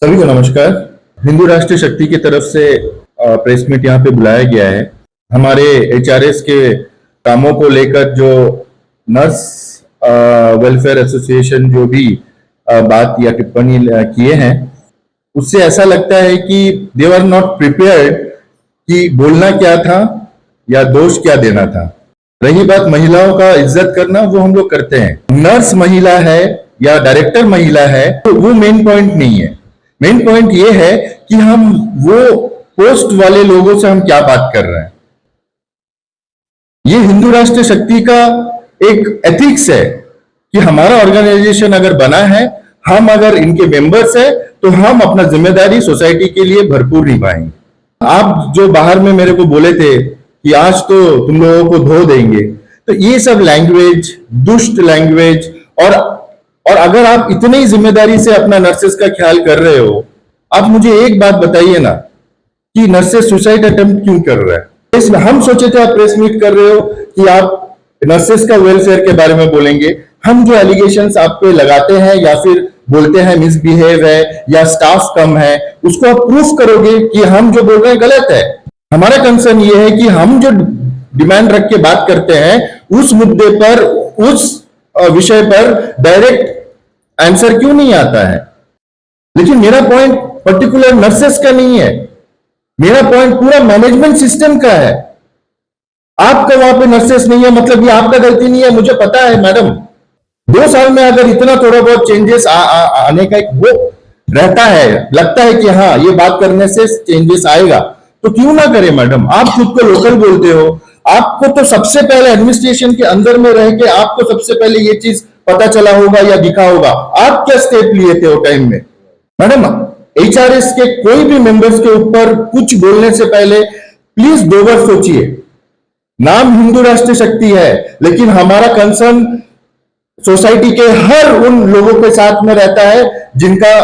सभी को नमस्कार। हिंदू राष्ट्रीय शक्ति की तरफ से प्रेस मीट यहाँ पे बुलाया गया है। हमारे एचआरएस के कामों को लेकर जो नर्स वेलफेयर एसोसिएशन जो भी बात या टिप्पणी किए हैं, उससे ऐसा लगता है कि दे आर नॉट प्रिपेयर्ड कि बोलना क्या था या दोष क्या देना था। रही बात महिलाओं का इज्जत करना, वो हम लोग करते हैं। नर्स महिला है या डायरेक्टर महिला है तो वो मेन पॉइंट नहीं है। मेन पॉइंट ये है कि हम वो पोस्ट वाले लोगों से हम क्या बात कर रहे हैं। ये हिंदू राष्ट्रीय शक्ति का एक एथिक्स है कि हमारा ऑर्गेनाइजेशन अगर बना है, हम अगर इनके मेंबर्स है तो हम अपना जिम्मेदारी सोसाइटी के लिए भरपूर निभाएंगे। आप जो बाहर में मेरे को बोले थे कि आज तो तुम लोगों को धो देंगे, तो ये सब लैंग्वेज, दुष्ट लैंग्वेज, और अगर आप इतनी जिम्मेदारी से अपना नर्सेस का ख्याल कर रहे हो, आप मुझे एक बात बताइए ना कि नर्सेस सुसाइड अटेम्प्ट क्यों कर रहा है। हम सोचे थे आप प्रेस मीट कर रहे हो कि आप नर्सेस का वेलफेयर के बारे में बोलेंगे। हम जो एलिगेशंस आप पे लगाते हैं या फिर बोलते हैं मिसबिहेव है या स्टाफ कम है, उसको आप प्रूफ करोगे कि हम जो बोल रहे हैं गलत है। हमारा कंसर्न ये है कि हम जो डिमांड रख के बात करते हैं उस मुद्दे पर, उस विषय पर डायरेक्ट आंसर क्यों नहीं आता है। लेकिन मेरा पॉइंट पर्टिकुलर नर्सेस का नहीं है, मेरा पॉइंट पूरा मैनेजमेंट सिस्टम का है। आपका वहां पे नर्सेस नहीं है मतलब ये आपका गलती नहीं है, मुझे पता है मैडम। 2 साल में अगर इतना थोड़ा बहुत चेंजेस आने का एक वो रहता है, लगता है कि हाँ ये बात करने से चेंजेस आएगा, तो क्यों ना करें मैडम। आप खुद को लोकल बोलते हो, आपको तो सबसे पहले एडमिनिस्ट्रेशन के अंदर में रह के आपको सबसे पहले ये चीज पता चला होगा या दिखा होगा। आप क्या स्टेप लिए थे वो टाइम में मैडम। एचआरएस के कोई भी मेंबर्स के ऊपर कुछ बोलने से पहले प्लीज 2 बार सोचिए। नाम हिंदू राष्ट्रीय शक्ति है, लेकिन हमारा कंसर्न सोसाइटी के हर उन लोगों के साथ में रहता है जिनका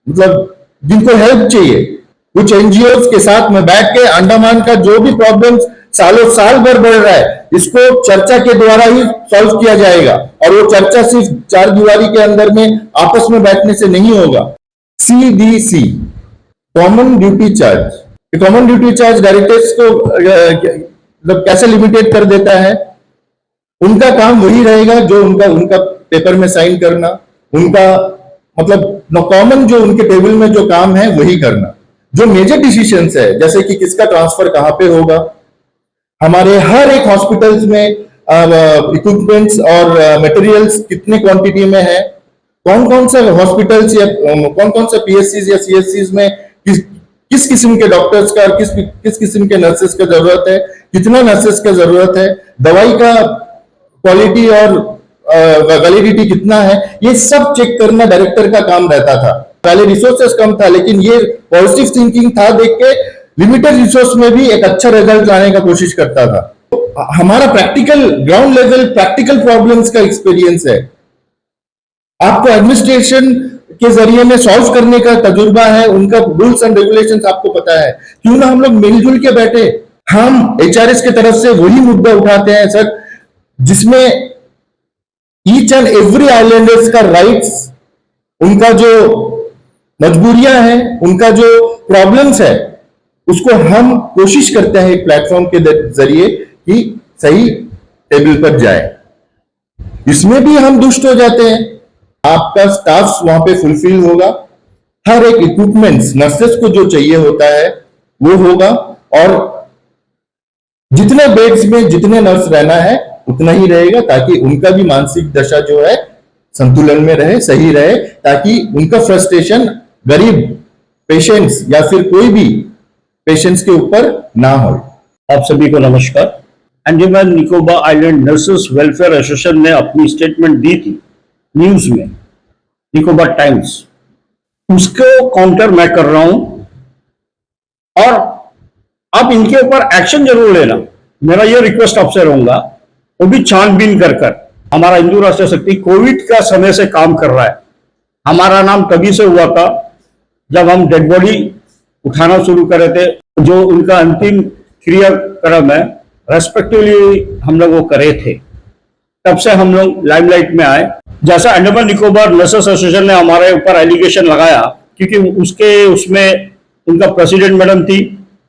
मतलब जिनको हेल्प चाहिए। कुछ एनजीओ के साथ में बैठ के अंडमान का जो भी प्रॉब्लम्स सालों साल भर बढ़ रहा है, इसको चर्चा के द्वारा ही सॉल्व किया जाएगा। और वो चर्चा सिर्फ 4 दीवारी के अंदर में आपस में बैठने से नहीं होगा। CDC common duty charge, common duty charge directors को मतलब कैसे लिमिटेड कर देता है। उनका काम वही रहेगा जो उनका पेपर में साइन करना, उनका मतलब कॉमन जो उनके टेबल में जो काम है वही करना। जो मेजर डिसीजंस है जैसे कि किसका ट्रांसफर कहां पे होगा, हमारे हर एक हॉस्पिटल्स में इक्विपमेंट्स और मटेरियल्स कितने क्वांटिटी में है, कौन कौन से हॉस्पिटल्स या कौन कौन से PSCs या CSCs में किस किस्म के डॉक्टर्स का और किस किस्म के नर्सेस का जरूरत है, कितना नर्सेस का जरूरत है, दवाई का क्वालिटी और वैलिडिटी कितना है, ये सब चेक करना डायरेक्टर का काम रहता था। पहले रिसोर्सेस कम था, लेकिन ये पॉजिटिव थिंकिंग था, देख के लिमिटेड रिसोर्स में भी एक अच्छा रिजल्ट लाने का कोशिश करता था। तो हमारा practical ground level practical problems का एक्सपीरियंस है, आपको एडमिनिस्ट्रेशन के जरिए में सॉल्व करने का तजुर्बा है, उनका रूल्स एंड रेगुलेशंस आपको पता है। क्यों ना हम लोग मिलजुल के बैठे। हम एचआरएस की तरफ से वही मुद्दा उठाते हैं सर, जिसमें ईच एंड एवरी आइलैंडर्स का राइट्स, उनका जो मजबूरियां हैं, उनका जो प्रॉब्लम्स है, उसको हम कोशिश करते हैं एक प्लेटफॉर्म के जरिए कि सही टेबल पर जाए। इसमें भी हम दुष्ट हो जाते हैं। आपका स्टाफ वहां पे फुलफिल होगा, हर एक इक्विपमेंट्स नर्सेस को जो चाहिए होता है वो होगा, और जितने बेड्स में जितने नर्स रहना है उतना ही रहेगा, ताकि उनका भी मानसिक दशा जो है संतुलन में रहे, सही रहे, ताकि उनका फ्रस्ट्रेशन गरीब पेशेंट्स या फिर कोई भी पेशेंट्स के ऊपर ना हो। आप सभी को नमस्कार। Andaman Nicobar island nurses welfare association ने अपनी स्टेटमेंट दी थी न्यूज में, निकोबार टाइम्स, उसको काउंटर मैं कर रहा हूं, और आप इनके ऊपर एक्शन जरूर लेना। मेरा ये रिक्वेस्ट आपसे रहूंगा, वो भी छानबीन कर। हमारा हिंदू राष्ट्रीय शक्ति कोविड का समय से काम कर रहा है। हमारा नाम तभी से हुआ था जब हम डेड बॉडी उठाना शुरू करे थे, जो उनका अंतिम क्रियाक्रम है रेस्पेक्टिवली हम लोग वो करे थे, तब से हम लोग लाइमलाइट में आए। जैसा अंडमान निकोबार नर्सेस एसोसिएशन ने हमारे ऊपर एलिगेशन लगाया क्योंकि उसमें उनका प्रेसिडेंट मैडम थी,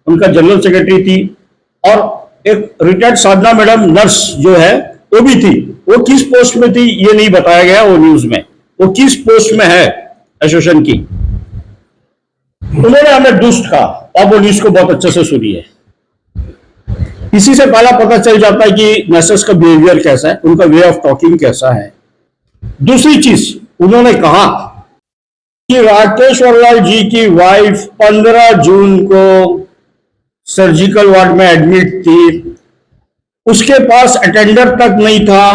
उनका जनरल सेक्रेटरी थी, और एक रिटायर्ड साधना मैडम नर्स जो है वो भी थी। वो किस पोस्ट में थी ये नहीं बताया गया वो न्यूज में, वो किस पोस्ट में है एसोसिएशन की। उन्होंने हमें दुष्ट कहा, अब वो न्यूज को बहुत अच्छे से सुनिए। इसी से पहला पता चल जाता है कि नर्सेस का बिहेवियर कैसा है, उनका वे ऑफ टॉकिंग कैसा है। दूसरी चीज उन्होंने कहा कि राकेश्वर लाल जी की वाइफ 15 जून को सर्जिकल वार्ड में एडमिट थी, उसके पास अटेंडर तक नहीं था,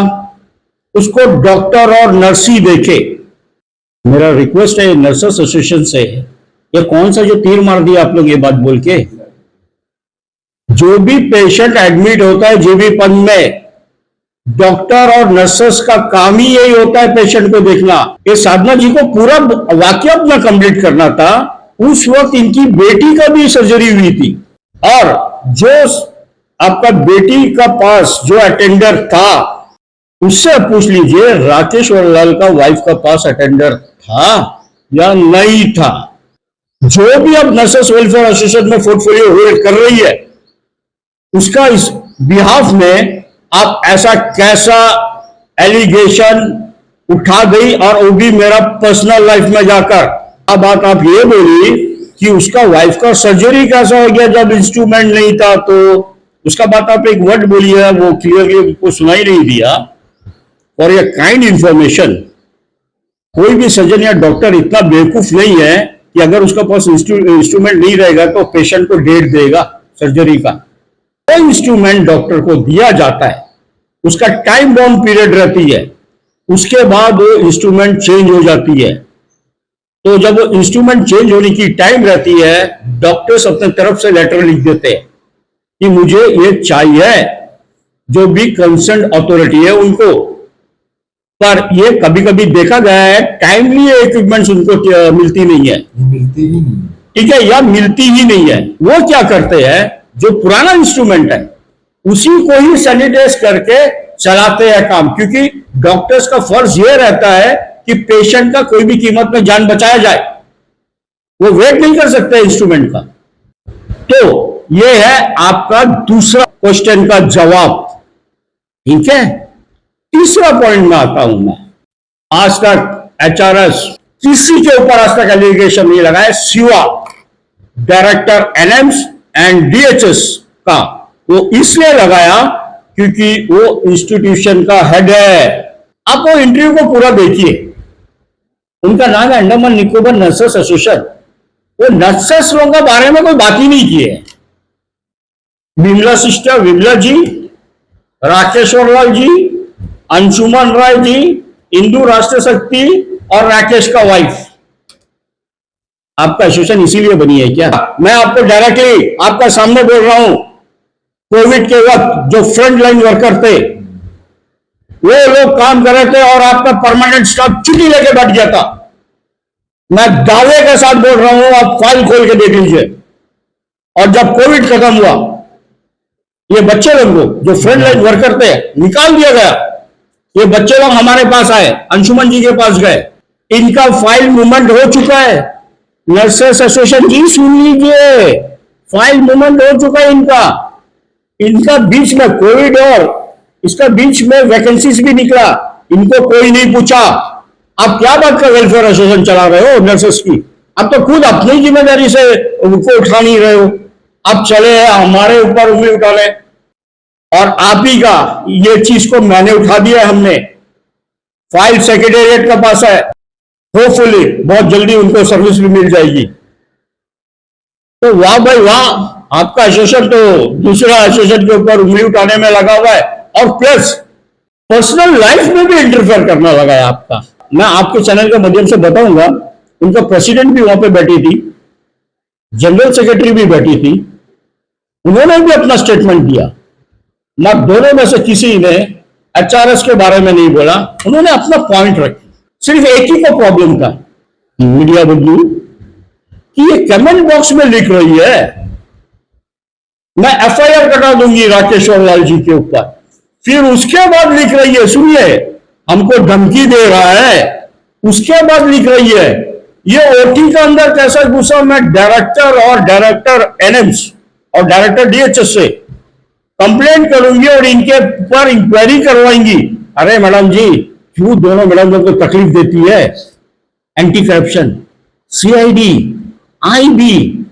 उसको डॉक्टर और नर्स ही देखे। मेरा रिक्वेस्ट है नर्सेस एसोसिएशन से, ये कौन सा जो तीर मार दिया आप लोग ये बात बोल के। जो भी पेशेंट एडमिट होता है जीबीपन में, डॉक्टर और नर्सेस का काम ही यही होता है पेशेंट को देखना। ये साधना जी को पूरा वाक्य अपना कंप्लीट करना था। उस वक्त इनकी बेटी का भी सर्जरी हुई थी, और जो आपका बेटी का पास जो अटेंडर था उससे पूछ लीजिए राकेश्वर लाल का वाइफ का पास अटेंडर था या नहीं था। जो भी अब नर्सेस वेलफेयर एसोसिएशन में पोर्टफोलियो होल्ड कर रही है, उसका इस बिहाफ में आप ऐसा कैसा एलिगेशन उठा गई, और वो भी मेरा पर्सनल लाइफ में जाकर। अब बात आप ये बोली कि उसका वाइफ का सर्जरी कैसा हो गया जब इंस्ट्रूमेंट नहीं था, तो उसका बात आप एक वर्ड बोली है, वो क्लियरली उनको सुनाई नहीं दिया। और ये काइंड इंफॉर्मेशन, कोई भी सर्जन या डॉक्टर इतना बेवकूफ नहीं है कि अगर उसका पास इंस्ट्रूमेंट नहीं रहेगा तो पेशेंट को डेट देगा सर्जरी का। वो इंस्ट्रूमेंट डॉक्टर को दिया जाता है, उसका टाइम बाउंड पीरियड रहती है, उसके बाद वो इंस्ट्रूमेंट चेंज हो जाती है। तो जब वो इंस्ट्रूमेंट चेंज होने की टाइम रहती है, डॉक्टर्स अपने तरफ से लेटर लिख देते हैं कि मुझे ये चाहिए, जो भी कंसर्न अथॉरिटी है उनको। पर ये कभी कभी देखा गया है टाइमली इक्विपमेंट्स उनको मिलती नहीं है, ठीक है, या मिलती ही नहीं है। वो क्या करते हैं, जो पुराना इंस्ट्रूमेंट है उसी को ही सैनिटाइज करके चलाते हैं काम, क्योंकि डॉक्टर्स का फर्ज यह रहता है कि पेशेंट का कोई भी कीमत में जान बचाया जाए। वो वेट नहीं कर सकते इंस्ट्रूमेंट का। तो ये है आपका दूसरा क्वेश्चन का जवाब, ठीक है। तीसरा पॉइंट में आता हूं मैं। आज तक एचआरएस किसी के ऊपर आज तक एलिगेशन नहीं लगाया, सिवा डायरेक्टर एनएम्स एंड डीएचएस का। वो इसलिए लगाया क्योंकि वो इंस्टीट्यूशन का हेड है। आप वो इंटरव्यू को पूरा देखिए, उनका नाम है अंडमान निकोबार नर्सेस एसोसिएशन। वो नर्सेस लोगों के बारे में कोई बात ही नहीं की है। विमला सिस्टर, विमला जी, राकेश्वर लाल जी, अंशुमन राय जी, इंदू राष्ट्र शक्ति और राकेश का वाइफ। आपका एसोसिएशन इसीलिए बनी है क्या? मैं आपको डायरेक्टली आपका सामने बोल रहा हूं, कोविड के वक्त जो फ्रंट लाइन वर्कर थे वो लोग काम कर रहे थे और आपका परमानेंट स्टाफ छुट्टी लेके बैठ गया था। मैं दावे के साथ बोल रहा हूं, आप फाइल खोल के देख लीजिए। और जब कोविड खत्म हुआ, ये बच्चे लोग जो फ्रंट लाइन वर्कर थे निकाल दिया गया। ये बच्चे लोग हमारे पास आए, अंशुमन जी के पास गए, इनका फाइल मूवमेंट हो चुका है। नर्सेस एसोसिएशन जी सुन लीजिए, फाइल मूवमेंट हो चुका है इनका बीच में कोविड और इसका बीच में वैकेंसीज भी निकला, इनको कोई नहीं पूछा। आप क्या बात का वेलफेयर एसोसिएशन चला रहे हो नर्सेस की? आप तो खुद अपनी जिम्मेदारी से उनको उठा नहीं रहे हो। आप चले हैं हमारे ऊपर उंगली उठाने, और आप ही का ये चीज को मैंने उठा दिया है। हमने फाइल सेक्रेटेरिएट का पास है, होपफुली बहुत जल्दी उनको सर्विस भी मिल जाएगी। तो वाह भाई वाह, आपका एसोसिएशन तो दूसरा एसोसिएशन के ऊपर उंगली उठाने में लगा हुआ है, और प्लस पर्सनल लाइफ में भी इंटरफेयर करना लगा है आपका। मैं आपके चैनल के माध्यम से बताऊंगा, उनका प्रेसिडेंट भी वहां पे बैठी थी, जनरल सेक्रेटरी भी बैठी थी, उन्होंने भी अपना स्टेटमेंट दिया। ना दोनों में से किसी ने एचआरएस के बारे में नहीं बोला, उन्होंने अपना पॉइंट रखा। सिर्फ एक ही को प्रॉब्लम था, मीडिया बदलू कि ये कमेंट बॉक्स में लिख रही है मैं एफआईआर कटा दूंगी राकेश्वर लाल जी के ऊपर, फिर उसके बाद लिख रही है, सुनिए, हमको धमकी दे रहा है, उसके बाद लिख रही है ये ओटी के अंदर कैसा घुसा, मैं डायरेक्टर एनएम्स और डायरेक्टर डीएचएस से कंप्लेंट करूंगी और इनके ऊपर इंक्वायरी करवाएंगी। अरे मैडम जी, क्यों दोनों मैडम को तकलीफ देती है? एंटी करप्शन, सीआईडी, आईबी,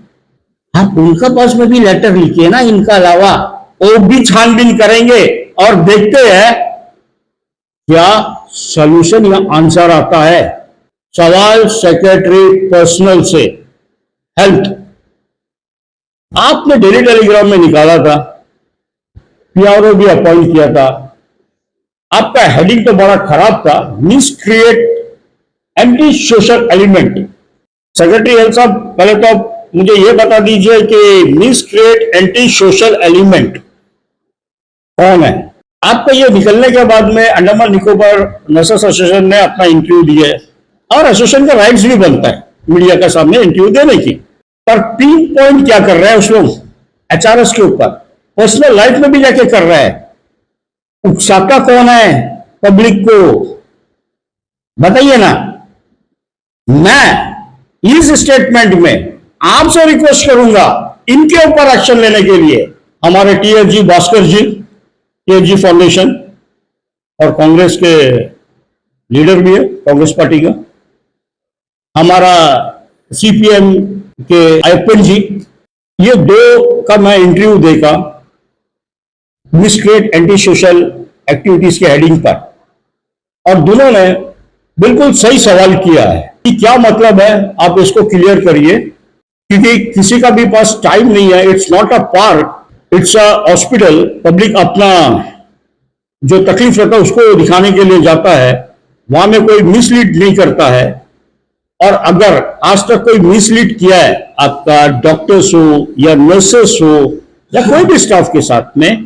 आप उनका पास में भी लेटर लिखिए ना, इनका अलावा वो भी छानबीन करेंगे और देखते हैं क्या सॉल्यूशन या आंसर आता है। सवाल सेक्रेटरी पर्सनल से हेल्थ आपने डेली टेलीग्राम में निकाला था, पीआरओ भी अपॉइंट किया था, आपका हेडिंग तो बड़ा खराब था, miscreant anti social element. Secretary health साहब, पहले तो आप मुझे यह बता दीजिए कि मिसक्रिएट एंटी सोशल एलिमेंट कौन है? आपका ये निकलने के बाद में अंडमान निकोबार नर्सेस एसोसिएशन ने अपना इंटरव्यू दिया है और एसोसिएशन का राइट्स भी बनता है मीडिया के सामने इंटरव्यू देने की, पर 3 पॉइंट क्या कर रहे हैं उस लोग एचआरएस के ऊपर, पर्सनल लाइफ में भी जाके कर रहा है। उकसाता कौन है पब्लिक को, बताइए ना। मैं इस स्टेटमेंट में आपसे रिक्वेस्ट करूंगा इनके ऊपर एक्शन लेने के लिए। हमारे टीएसजी भास्कर जी, टीएसजी फाउंडेशन और कांग्रेस के लीडर भी है कांग्रेस पार्टी का, हमारा सीपीएम के अयप्पन जी, ये दो का मैं इंटरव्यू देखा मिसक्रिएट एंटी सोशल एक्टिविटीज के हेडिंग पर, और दोनों ने बिल्कुल सही सवाल किया है कि क्या मतलब है, आप इसको क्लियर करिए, क्योंकि किसी का भी पास टाइम नहीं है। It's not a park, it's a hospital. Public अपना जो तकलीफ रहता है उसको दिखाने के लिए जाता है, वहां में कोई मिसलीड नहीं करता है। और अगर आज तक कोई मिसलीड किया है आपका डॉक्टर्स हो या नर्सेस हो या कोई भी स्टाफ के साथ में,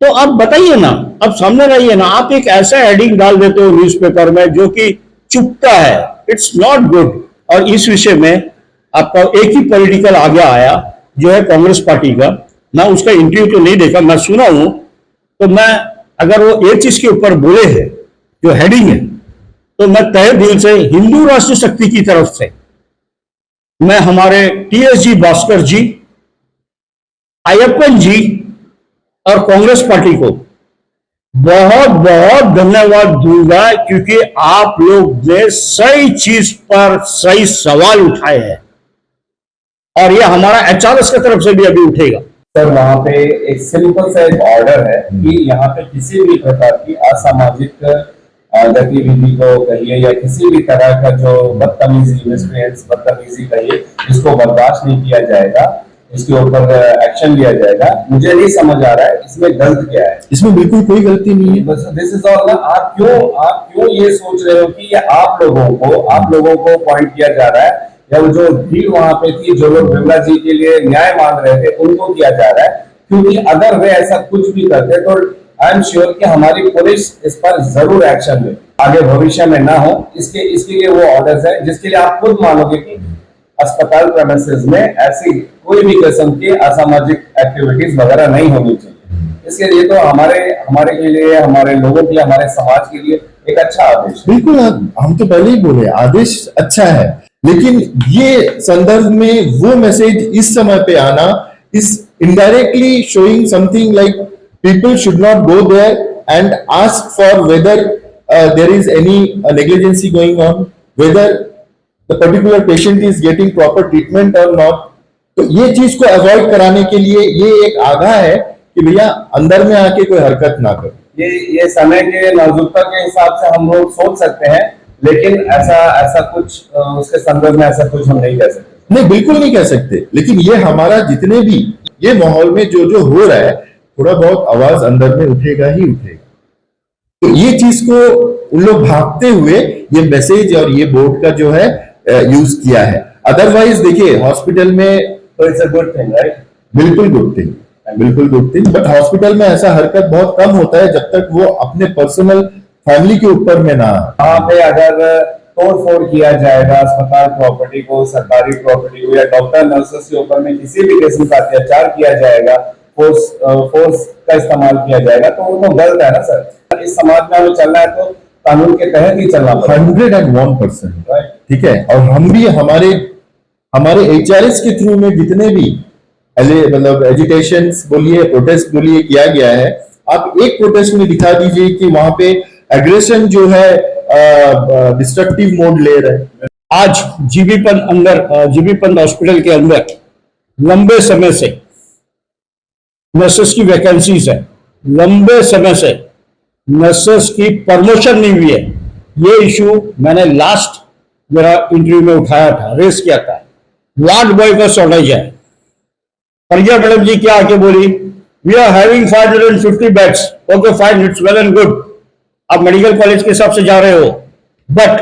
तो आप बताइए ना, आप सामने रहिए ना। आप एक ऐसा हेडिंग डाल देते हो न्यूज़पेपर में जो कि चुपता है, इट्स नॉट गुड। और इस विषय में आपका एक ही पॉलिटिकल आगे आया जो है कांग्रेस पार्टी का। मैं उसका इंटरव्यू तो नहीं देखा, मैं सुना हूं, तो मैं अगर वो एक चीज के ऊपर बोले हैं जो हेडिंग है, तो मैं तहे दिल से हिंदू राष्ट्र शक्ति की तरफ से मैं हमारे टीएसजी भास्कर जी, अयप्पन जी और कांग्रेस पार्टी को बहुत बहुत धन्यवाद दूंगा, क्योंकि आप लोग ने सही चीज पर सही सवाल उठाए हैं और ये हमारा एचआरएस की तरफ से भी अभी उठेगा। सर, वहाँ पे एक सिंपल सा एक ऑर्डर है कि यहाँ पे किसी भी प्रकार की असामाजिक गतिविधि को कहिए या किसी भी तरह का जो बदतमीजी कहिए, इसको बर्दाश्त नहीं किया जाएगा, इसके ऊपर एक्शन लिया जाएगा। मुझे नहीं समझ आ रहा है इसमें गलत क्या है। इसमें बिल्कुल कोई गलती नहीं है। बस दिस इज ऑल। आप क्यों ये सोच रहे हो कि ये आप लोगों को पॉइंट किया जा रहा है, या वो जो भीड़ वहां पे थी, जो लोग विमला जी के लिए न्याय मांग रहे थे, उनको किया जा रहा है? क्योंकि अगर वे ऐसा कुछ भी करते तो आई एम श्योर कि हमारी पुलिस इस पर जरूर एक्शन ले, आगे भविष्य में ना हो। इसके लिए वो ऑर्डर्स है जिसके लिए आप खुद मानोगे कि अस्पताल प्रेमिसेस में ऐसी कोई भी किस्म की असामाजिक एक्टिविटीज वगैरह नहीं होनी चाहिए। इसके लिए तो हमारे के लिए, हमारे लोगों के लिए, हमारे समाज के लिए एक अच्छा आदेश। बिल्कुल, हम तो पहले ही बोले आदेश अच्छा है, लेकिन ये संदर्भ में वो मैसेज इस समय पे आना is indirectly showing something like people should not go there and ask for whether there is any negligency going on, whether the particular patient is getting proper treatment or not. तो ये चीज को avoid कराने के लिए ये एक आगाह है कि भैया अंदर में आके कोई हरकत ना करो। ये समय के नाजुकता के हिसाब से हम लोग सोच सकते हैं, लेकिन ऐसा कुछ उसके संदर्भ में ऐसा कुछ हम नहीं कह सकते। नहीं, बिल्कुल नहीं कह सकते, लेकिन ये हमारा जितने भी ये माहौल में जो हो रहा है, थोड़ा बहुत आवाज अंदर में उठेगा ही उठेगा। तो ये चीज को उन लोग भागते हुए ये मैसेज और ये बोर्ड का जो है यूज किया है। अदरवाइज देखिए हॉस्पिटल में तो it's a good thing, right? बिल्कुल गुड थिंग, बिल्कुल गुड थिंग। बट हॉस्पिटल में ऐसा हरकत बहुत कम होता है जब तक वो अपने पर्सनल फैमिली के ऊपर में ना। वहां पे अगर तोड़-फोड़ किया जाएगा अस्पताल प्रॉपर्टी को, सरकारी प्रॉपर्टी को, या डॉक्टर नर्सेस के ऊपर में किसी भी किस्म का अत्याचार किया जाएगा, फोर्स का इस्तेमाल किया जाएगा, तो वो तो गलत है ना सर। इस समाज में हमें चलना है तो कानून के तहत ही चलना पड़ेगा। 101%। ठीक है, और हम भी हमारे हमारे HRS के थ्रू में जितने भी मतलब एजिटेशन बोलिए, प्रोटेस्ट बोलिए किया गया है, आप एक प्रोटेस्ट में दिखा दीजिए कि वहां पे एग्रेशन जो है डिस्ट्रक्टिव मोड ले रहा है। आज जीबी पंत हॉस्पिटल के अंदर लंबे समय से नर्सेस की वैकेंसीज है, लंबे समय से नर्सेस की प्रमोशन नहीं हुई है। ये इशू मैंने लास्ट मेरा इंटरव्यू में उठाया था, रेस किया था। वार्ड बॉय का शॉर्टेज है। प्रज्ञा मैडम जी क्या आके बोली, we are having 550 beds. Okay fine, it's well and good, आप मेडिकल कॉलेज के हिसाब से जा रहे हो, बट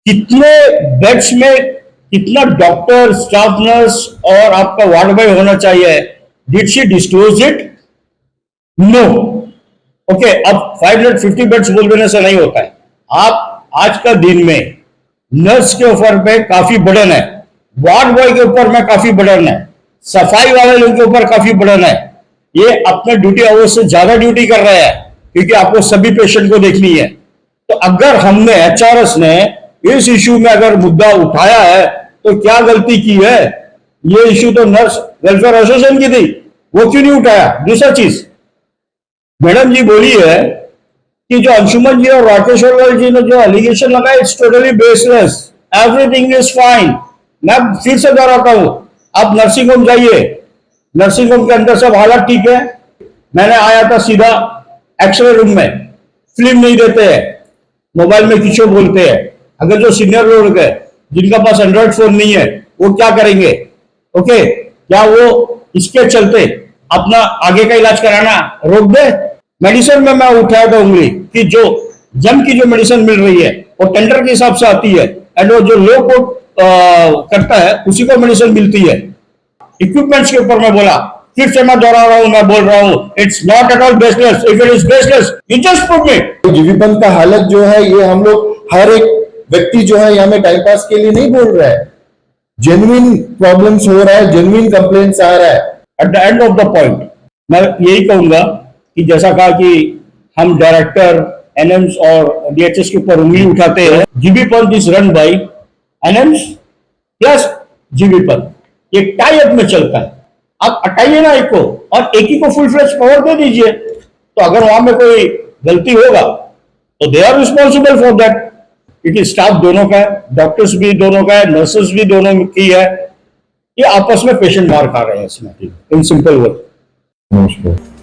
कितने बेड्स में कितना डॉक्टर, स्टाफ नर्स और आपका वार्ड बॉय होना चाहिए? Did she disclose it? No. Okay, अब 550 बेड्स बोल देने से नहीं होता है। आप आज का दिन में नर्स के ऊपर पे काफी बर्डन है, वार्ड बॉय के ऊपर में काफी बर्डन है, सफाई वाले लोगों के ऊपर काफी बर्डन है। ये अपने ड्यूटी आवर्स से ज्यादा ड्यूटी कर रहे हैं क्योंकि आपको सभी पेशेंट को देखनी है। तो अगर हमने HRS ने इस इशू में अगर मुद्दा उठाया है तो क्या गलती की है? ये इशू तो नर्स वेलफेयर एसोसिएशन की थी, वो क्यों नहीं उठाया? दूसरा चीज, मैडम जी बोली है कि जो अंशुमन जी और राकेश अग्रवाल जी ने जो एलिगेशन लगाया, it's totally baseless, everything is fine. मैं फिर से दोहराता हूं, आप नर्सिंग होम जाइए, नर्सिंग होम के अंदर सब हालत ठीक है। मैंने आया था सीधा एक्सरे रूम में, फिल्म नहीं देते हैं, मोबाइल में किसी बोलते हैं। अगर जो सीनियर लोग है जिनका पास एंड्रॉइड फोन नहीं है, वो क्या करेंगे? ओके, क्या वो इसके चलते अपना आगे का इलाज कराना रोक दे? मेडिसिन में मैं उठाया था उंगली कि जो जम की जो मेडिसिन मिल रही है वो टेंडर के हिसाब से आती है, एंड वो जो लो कोट करता है उसी को मेडिसिन मिलती है। इक्विपमेंट्स के ऊपर मैं बोला, फिर से मैं दोहरा रहा हूं, मैं बोल रहा हूं, it's not at all baseless. If it is baseless, you just prove me. GB Pant का हालत जो है, ये हम लोग हर एक व्यक्ति जो है यहाँ में टाइम पास के लिए नहीं बोल रहा है, जेन्युइन प्रॉब्लम्स हो रहा है, जेन्युइन कंप्लेंट्स आ रहा है। At the end of the point मैं यही कहूंगा कि जैसा कहा कि हम डायरेक्टर, एनएम्स और DHS के ऊपर उंगली उठाते हैं, GB Pant is run by NMS plus GB Pant, ये टाई अप में चलता है। आप हटाइए ना एक को और एक ही को फुल फ्लेज पावर दे दीजिए। तो अगर वहां में कोई गलती होगा तो they are responsible for that, क्योंकि स्टाफ दोनों का है, डॉक्टर्स भी दोनों का है, नर्सेस भी दोनों की है। ये आपस में पेशेंट मार खा रहे हैं इसमें, इन सिंपल वर्ड। नमस्कार।